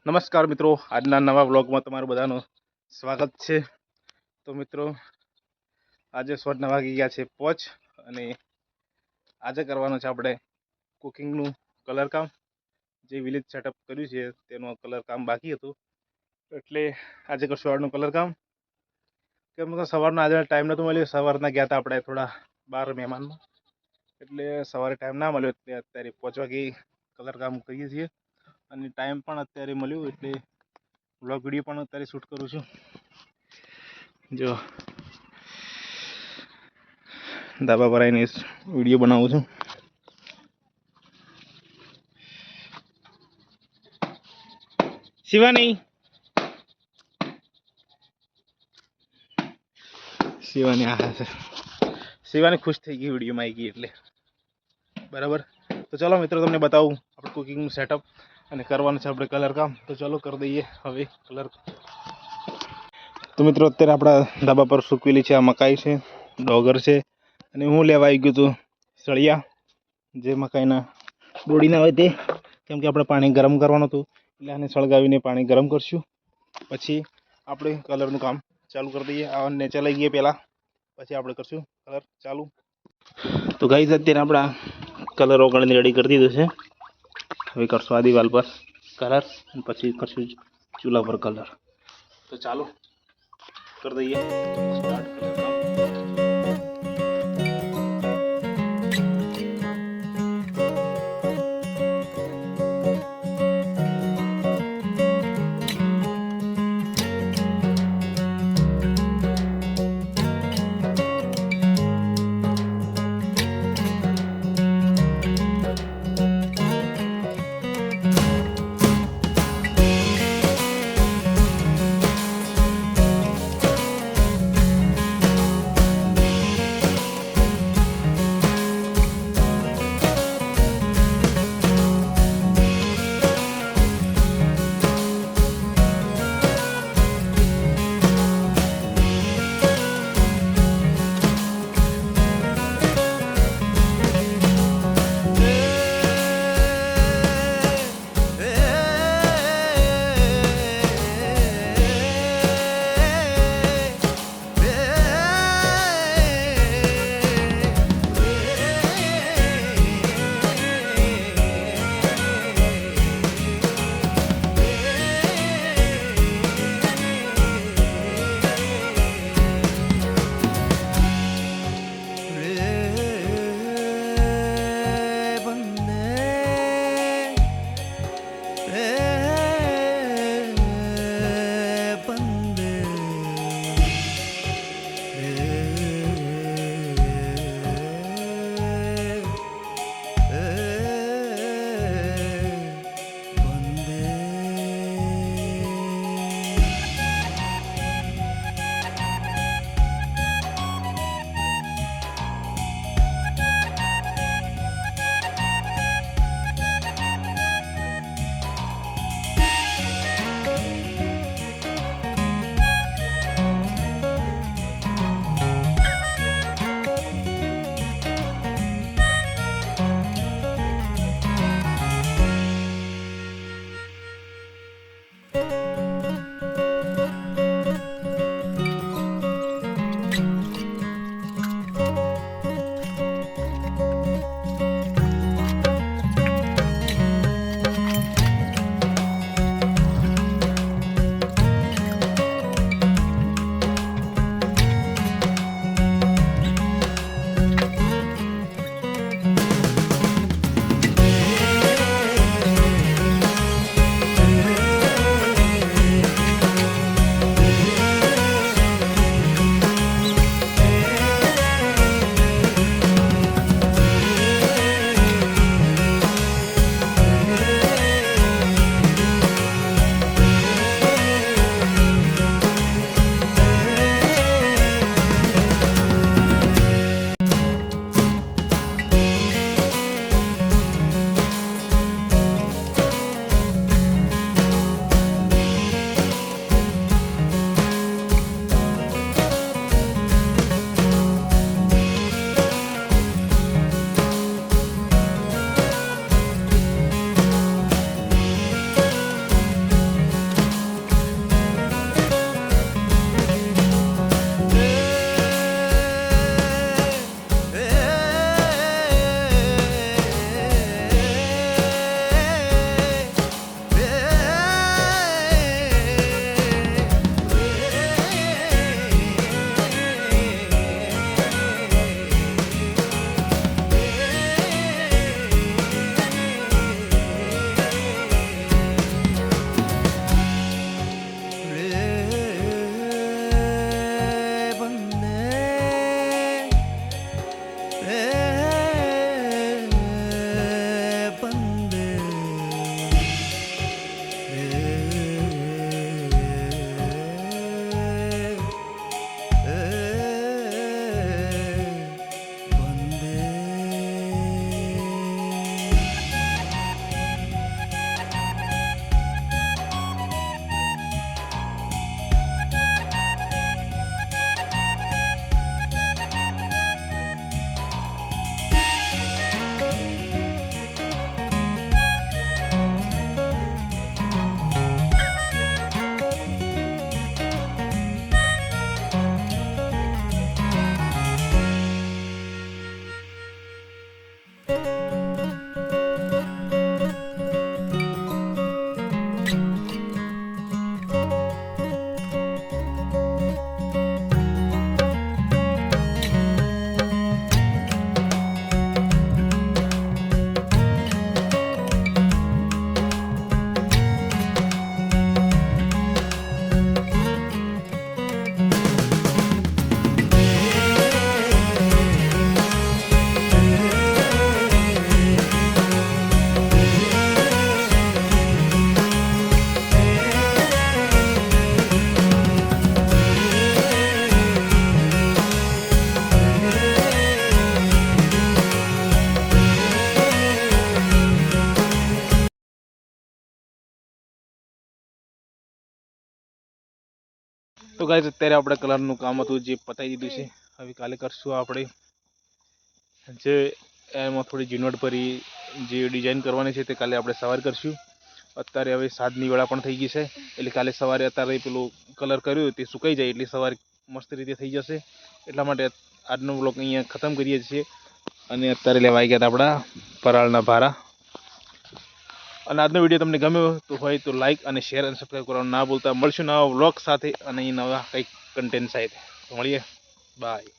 નમસ્કાર મિત્રો, આજના નવા વ્લોગમાં તમારું બધાનું સ્વાગત છે। તો મિત્રો, આજે સોટના વાગી ગયા છે 5 અને આજે કરવાનું છે આપણે કુકિંગનું કલર કામ। જે વિલેજ સેટઅપ કર્યું છે તેનું કલર કામ બાકી હતું, એટલે આજે કરશું વાળનું કલર કામ। કેમ કે સવારનો આજે ટાઈમ નહોતો મળ્યો, સવારના ગયા હતા આપણે થોડા બહાર મહેમાનમાં, એટલે સવારે ટાઈમ ના મળ્યો, એટલે અત્યારે 5 વાગે કલર કામ કરીએ છીએ અને ટાઈમ પણ અત્યારે મળ્યું, એટલે વ્લોગ વિડીયો પણ અત્યારે શૂટ કરું છું। જો ધાબા પર આવીને વિડીયો બનાવું છું। શિવાની આ છે, શિવાની ખુશ થઈ ગઈ વિડીયોમાં આવી ગઈ એટલે બરાબર। તો ચલો મિત્રો, તમને બતાવું આપણે કુકિંગનું સેટઅપ અને કરવાનું છે આપણે કલર કામ। તો ચલો કરી દઈએ હવે કલર। તો મિત્રો, અત્યારે આપણા ધાબા પર સૂકવેલી છે આ મકાઈ છે, ડોગર છે, અને હું લેવા આવી ગયો છું સળિયા, જે મકાઈના ડોડીના હોય તે। કેમ કે આપણે પાણી ગરમ કરવાનું હતું, એટલે આને સળગાવીને પાણી ગરમ કરશું, પછી આપણે કલરનું કામ ચાલુ કરી દઈએ। આ નેચે લઈ ગઈએ પહેલાં, પછી આપણે કરશું કલર ચાલુ। તો ગાઈઝ, અત્યારે આપણા કલર ઓગળીને રેડી કરી દીધું છે। હવે કરશું આ દિવાલ પર કલર, અને પછી કરશું ચૂલા પર કલર। તો ચાલો कर दइए स्टार्ट कलर काम। તો ગાઈસ અત્યારે આપણે કલરનું કામ હતું જે પતાવી દીધું છે. હવે કાલે કરશું આપણે જે એમાં થોડી ઝીણવટ ભરી જે ડિઝાઇન કરવાની છે તે કાલે આપણે સવારે કરશું. અત્યારે હવે 7ની વેળા પણ થઈ ગઈ છે એટલે કાલે સવારે અત્યારે પેલું કલર કર્યું તે સુકાઈ જાય એટલે સવારે મસ્ત રીતે થઈ જશે. એટલા માટે આજનો બ્લોગ અહીંયા ખતમ કરીએ છીએ અને અત્યારે લેવા આવી ગયા હતા આપણા પરાળના ભારા. અને આજનો વિડીયો તમને ગમ્યો તો હોય તો લાઇક અને શેર અને સબસ્ક્રાઈબ કરવાનું ના ભૂલતા. મળશું નવા વ્લોગ સાથે અને નવા કંઈક કન્ટેન્ટ સાથે. મળીએ, બાય.